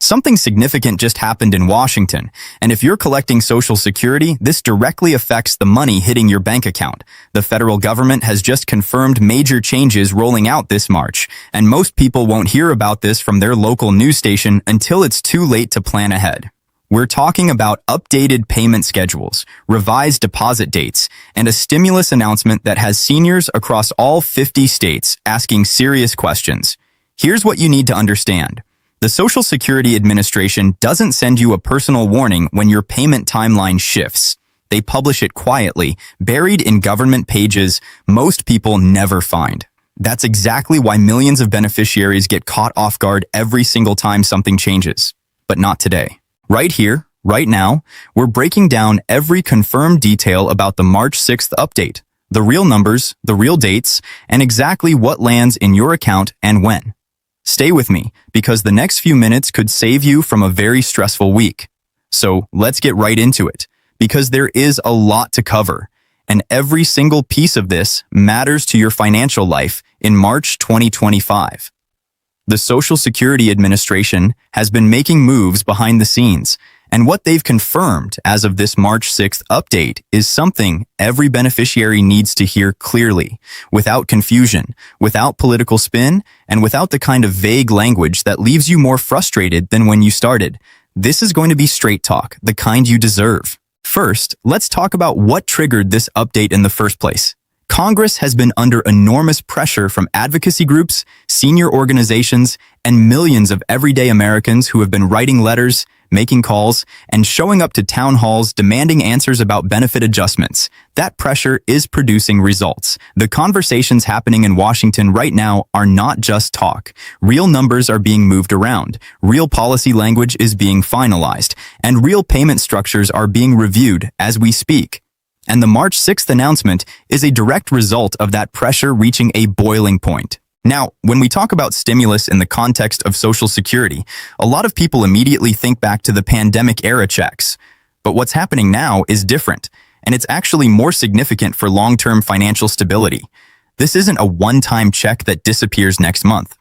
Something significant just happened in Washington, and if you're collecting Social Security, this directly affects the money hitting your bank account. The federal government has just confirmed major changes rolling out this March, and most people won't hear about this from their local news station until it's too late to plan ahead. We're talking about updated payment schedules, revised deposit dates, and a stimulus announcement that has seniors across all 50 states asking serious questions. Here's what you need to understand. The Social Security Administration doesn't send you a personal warning when your payment timeline shifts. They publish it quietly, buried in government pages most people never find. That's exactly why millions of beneficiaries get caught off guard every single time something changes. But not today. Right here, right now, we're breaking down every confirmed detail about the March 6th update, the real numbers, the real dates, and exactly what lands in your account and when. Stay with me, because the next few minutes could save you from a very stressful week. So let's get right into it, because there is a lot to cover, and every single piece of this matters to your financial life in March 2025. The Social Security Administration has been making moves behind the scenes, and what they've confirmed as of this March 6th update is something every beneficiary needs to hear clearly, without confusion, without political spin, and without the kind of vague language that leaves you more frustrated than when you started. This is going to be straight talk, the kind you deserve. First, let's talk about what triggered this update in the first place. Congress has been under enormous pressure from advocacy groups, senior organizations, and millions of everyday Americans who have been writing letters, making calls, and showing up to town halls demanding answers about benefit adjustments. That pressure is producing results. The conversations happening in Washington right now are not just talk. Real numbers are being moved around, real policy language is being finalized, and real payment structures are being reviewed as we speak. And the March 6th announcement is a direct result of that pressure reaching a boiling point. Now, when we talk about stimulus in the context of Social Security, a lot of people immediately think back to the pandemic-era checks. But what's happening now is different, and it's actually more significant for long-term financial stability. This isn't a one-time check that disappears next month.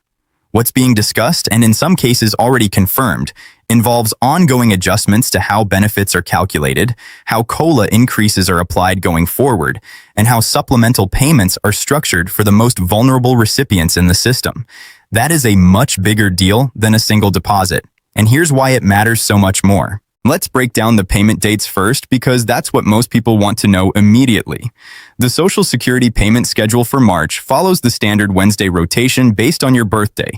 What's being discussed, and in some cases already confirmed, involves ongoing adjustments to how benefits are calculated, how COLA increases are applied going forward, and how supplemental payments are structured for the most vulnerable recipients in the system. That is a much bigger deal than a single deposit, and here's why it matters so much more. Let's break down the payment dates first because that's what most people want to know immediately. The Social Security payment schedule for March follows the standard Wednesday rotation based on your birthday.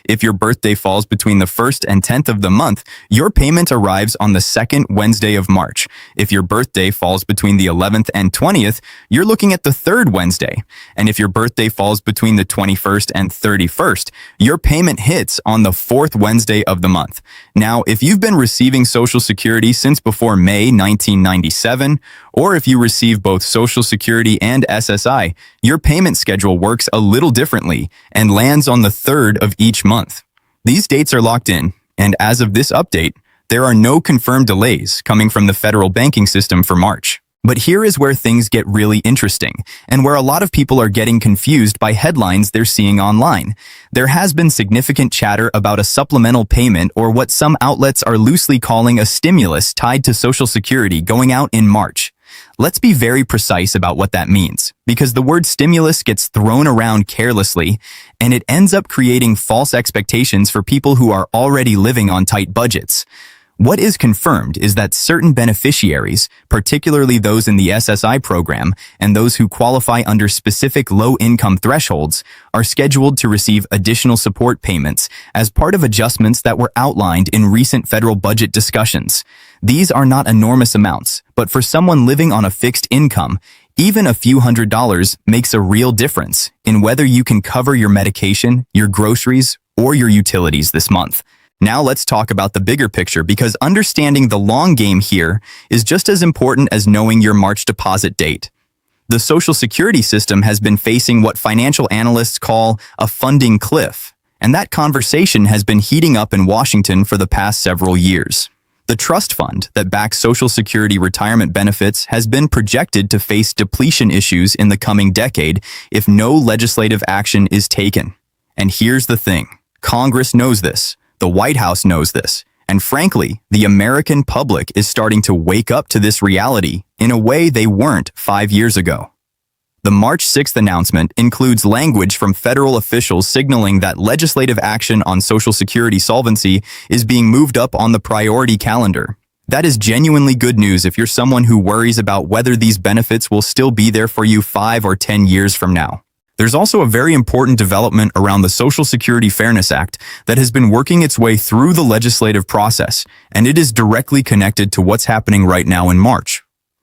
If your birthday falls between the 1st and 10th of the month, your payment arrives on the 2nd Wednesday of March. If your birthday falls between the 11th and 20th, you're looking at the 3rd Wednesday. And if your birthday falls between the 21st and 31st, your payment hits on the 4th Wednesday of the month. Now, if you've been receiving Social Security since before May 1997, or if you receive both Social Security and SSI, your payment schedule works a little differently and lands on the 3rd of each month. These dates are locked in, and as of this update, there are no confirmed delays coming from the federal banking system for March. But here is where things get really interesting, and where a lot of people are getting confused by headlines they're seeing online. There has been significant chatter about a supplemental payment, or what some outlets are loosely calling a stimulus tied to Social Security, going out in March. Let's be very precise about what that means, because the word stimulus gets thrown around carelessly, and it ends up creating false expectations for people who are already living on tight budgets. What is confirmed is that certain beneficiaries, particularly those in the SSI program and those who qualify under specific low-income thresholds, are scheduled to receive additional support payments as part of adjustments that were outlined in recent federal budget discussions. These are not enormous amounts, but for someone living on a fixed income, even a few $100s makes a real difference in whether you can cover your medication, your groceries, or your utilities this month. Now let's talk about the bigger picture, because understanding the long game here is just as important as knowing your March deposit date. The Social Security system has been facing what financial analysts call a funding cliff, and that conversation has been heating up in Washington for the past several years. The trust fund that backs Social Security retirement benefits has been projected to face depletion issues in the coming decade if no legislative action is taken. And here's the thing. Congress knows this. The White House knows this, And frankly, the American public is starting to wake up to this reality in a way they weren't 5 years ago. The March 6th announcement includes language from federal officials signaling that legislative action on Social Security solvency is being moved up on the priority calendar. That is genuinely good news if you're someone who worries about whether these benefits will still be there for you 5 or 10 years from now. There's also a very important development around the Social Security Fairness Act that has been working its way through the legislative process, and it is directly connected to what's happening right now in March.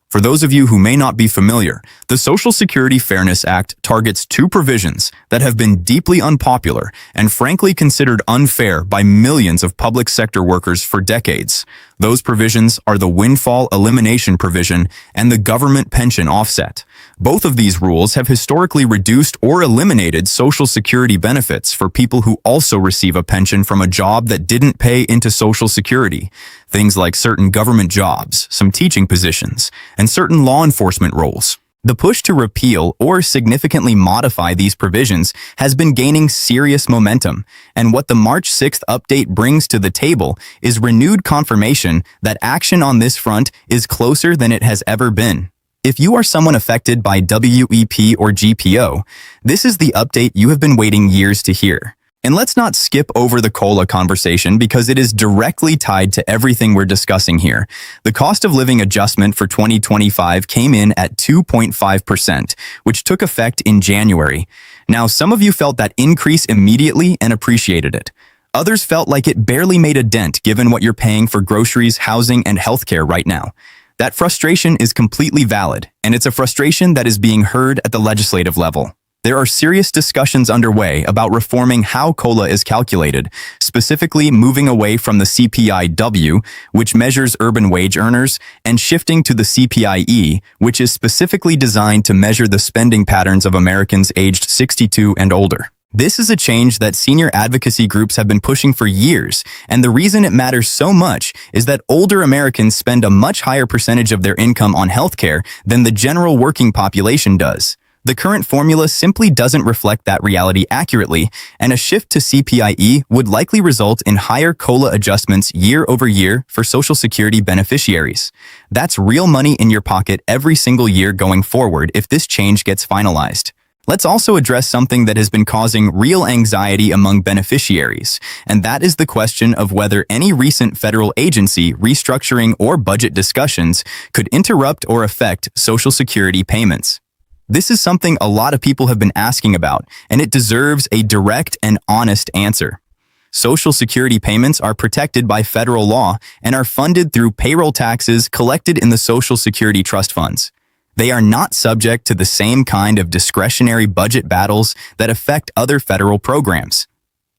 For those of you who may not be familiar, the Social Security Fairness Act targets 2 provisions that have been deeply unpopular and frankly considered unfair by millions of public sector workers for decades. Those provisions are the windfall elimination provision and the government pension offset. Both of these rules have historically reduced or eliminated Social Security benefits for people who also receive a pension from a job that didn't pay into Social Security. Things like certain government jobs, some teaching positions, and certain law enforcement roles. The push to repeal or significantly modify these provisions has been gaining serious momentum, and what the March 6th update brings to the table is renewed confirmation that action on this front is closer than it has ever been. If you are someone affected by WEP or GPO, this is the update you have been waiting years to hear. And let's not skip over the COLA conversation because it is directly tied to everything we're discussing here. The cost of living adjustment for 2025 came in at 2.5%, which took effect in January. Now, some of you felt that increase immediately and appreciated it. Others felt like it barely made a dent given what you're paying for groceries, housing, and healthcare right now. That frustration is completely valid, and it's a frustration that is being heard at the legislative level. There are serious discussions underway about reforming how COLA is calculated, specifically moving away from the CPI-W, which measures urban wage earners, and shifting to the CPI-E, which is specifically designed to measure the spending patterns of Americans aged 62 and older. This is a change that senior advocacy groups have been pushing for years, and the reason it matters so much is that older Americans spend a much higher percentage of their income on healthcare than the general working population does. The current formula simply doesn't reflect that reality accurately, and a shift to CPI-E would likely result in higher COLA adjustments year over year for Social Security beneficiaries. That's real money in your pocket every single year going forward if this change gets finalized. Let's also address something that has been causing real anxiety among beneficiaries, and that is the question of whether any recent federal agency restructuring or budget discussions could interrupt or affect Social Security payments. This is something a lot of people have been asking about, and it deserves a direct and honest answer. Social Security payments are protected by federal law and are funded through payroll taxes collected in the Social Security trust funds. They are not subject to the same kind of discretionary budget battles that affect other federal programs.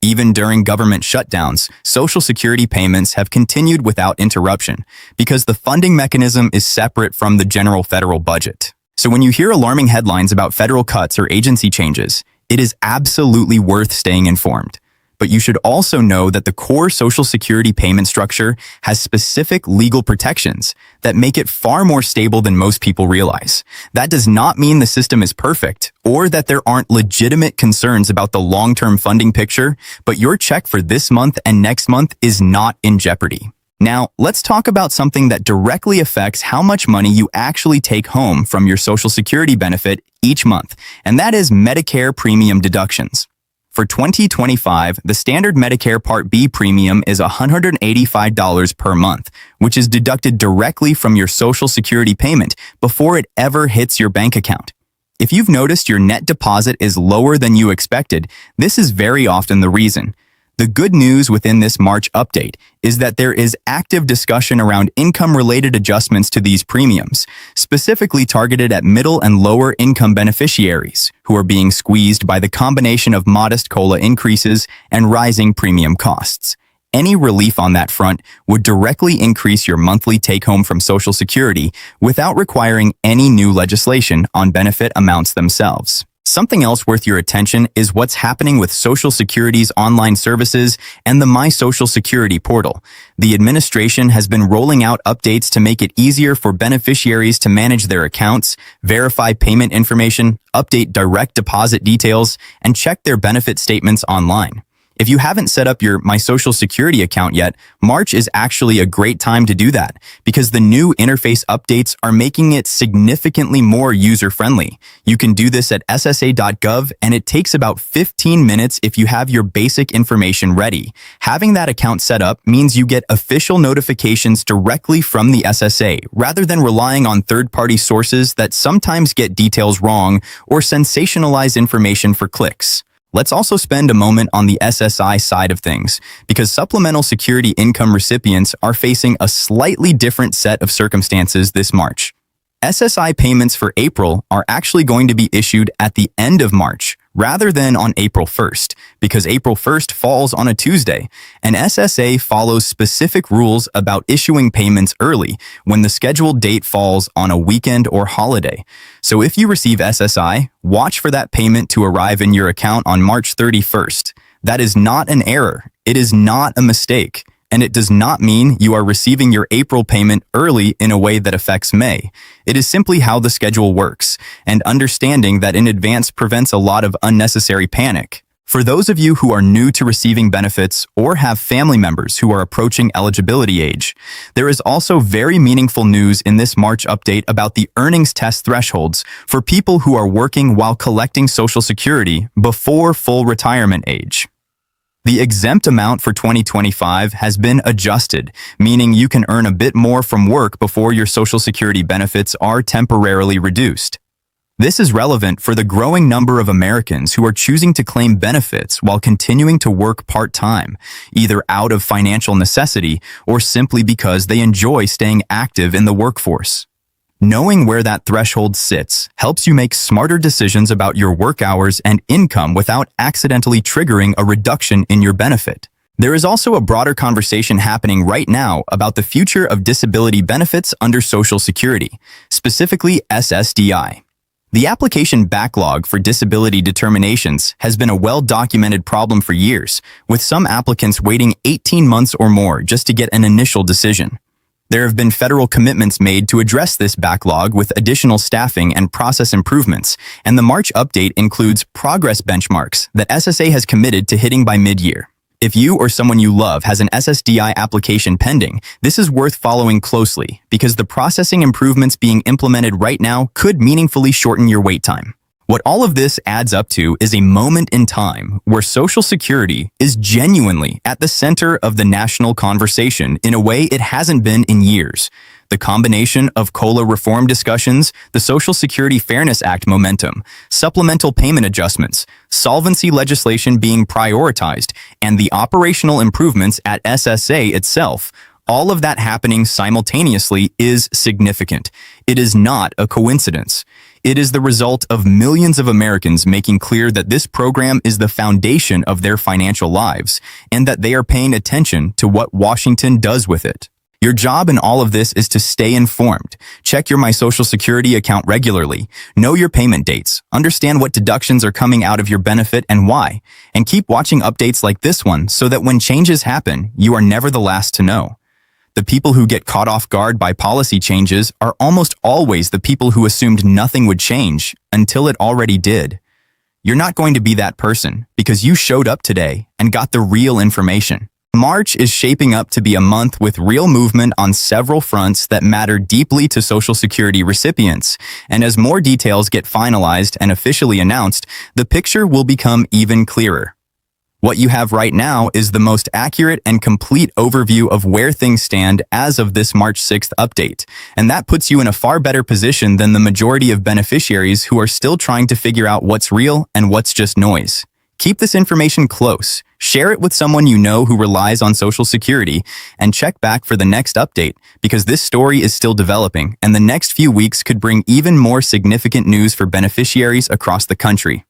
Even during government shutdowns, Social Security payments have continued without interruption because the funding mechanism is separate from the general federal budget. So when you hear alarming headlines about federal cuts or agency changes, it is absolutely worth staying informed. But you should also know that the core Social Security payment structure has specific legal protections that make it far more stable than most people realize. That does not mean the system is perfect or that there aren't legitimate concerns about the long-term funding picture, but your check for this month and next month is not in jeopardy. Now, let's talk about something that directly affects how much money you actually take home from your Social Security benefit each month, and that is Medicare premium deductions. For 2025, the standard Medicare Part B premium is $185 per month, which is deducted directly from your Social Security payment before it ever hits your bank account. If you've noticed your net deposit is lower than you expected, this is very often the reason. The good news within this March update is that there is active discussion around income-related adjustments to these premiums, specifically targeted at middle and lower income beneficiaries who are being squeezed by the combination of modest COLA increases and rising premium costs. Any relief on that front would directly increase your monthly take-home from Social Security without requiring any new legislation on benefit amounts themselves. Something else worth your attention is what's happening with Social Security's online services and the My Social Security portal. The administration has been rolling out updates to make it easier for beneficiaries to manage their accounts, verify payment information, update direct deposit details, and check their benefit statements online. If you haven't set up your My Social Security account yet, March is actually a great time to do that because the new interface updates are making it significantly more user-friendly. You can do this at ssa.gov, and it takes about 15 minutes if you have your basic information ready. Having that account set up means you get official notifications directly from the SSA rather than relying on third-party sources that sometimes get details wrong or sensationalize information for clicks. Let's also spend a moment on the SSI side of things, because supplemental security income recipients are facing a slightly different set of circumstances this March. SSI payments for April are actually going to be issued at the end of March, rather than on April 1st, because April 1st falls on a Tuesday, and SSA follows specific rules about issuing payments early when the scheduled date falls on a weekend or holiday. So if you receive SSI, watch for that payment to arrive in your account on March 31st. That is not an error. It is not a mistake. And it does not mean you are receiving your April payment early in a way that affects May. It is simply how the schedule works, and understanding that in advance prevents a lot of unnecessary panic. For those of you who are new to receiving benefits or have family members who are approaching eligibility age, there is also very meaningful news in this March update about the earnings test thresholds for people who are working while collecting Social Security before full retirement age. The exempt amount for 2025 has been adjusted, meaning you can earn a bit more from work before your Social Security benefits are temporarily reduced. This is relevant for the growing number of Americans who are choosing to claim benefits while continuing to work part-time, either out of financial necessity or simply because they enjoy staying active in the workforce. Knowing where that threshold sits helps you make smarter decisions about your work hours and income without accidentally triggering a reduction in your benefit. There is also a broader conversation happening right now about the future of disability benefits under Social Security, specifically SSDI. The application backlog for disability determinations has been a well-documented problem for years, with some applicants waiting 18 months or more just to get an initial decision. There have been federal commitments made to address this backlog with additional staffing and process improvements, and the March update includes progress benchmarks that SSA has committed to hitting by mid-year. If you or someone you love has an SSDI application pending, this is worth following closely because the processing improvements being implemented right now could meaningfully shorten your wait time. What all of this adds up to is a moment in time where Social Security is genuinely at the center of the national conversation in a way it hasn't been in years. The combination of COLA reform discussions, the Social Security Fairness Act momentum, supplemental payment adjustments, solvency legislation being prioritized, and the operational improvements at SSA itself, all of that happening simultaneously is significant. It is not a coincidence. It is the result of millions of Americans making clear that this program is the foundation of their financial lives and that they are paying attention to what Washington does with it. Your job in all of this is to stay informed. Check your My Social Security account regularly. Know your payment dates. Understand what deductions are coming out of your benefit and why. And keep watching updates like this one so that when changes happen, you are never the last to know. The people who get caught off guard by policy changes are almost always the people who assumed nothing would change until it already did. You're not going to be that person because you showed up today and got the real information. March is shaping up to be a month with real movement on several fronts that matter deeply to Social Security recipients, and as more details get finalized and officially announced, the picture will become even clearer. What you have right now is the most accurate and complete overview of where things stand as of this March 6th update, and that puts you in a far better position than the majority of beneficiaries who are still trying to figure out what's real and what's just noise. Keep this information close, share it with someone you know who relies on Social Security, and check back for the next update because this story is still developing and the next few weeks could bring even more significant news for beneficiaries across the country.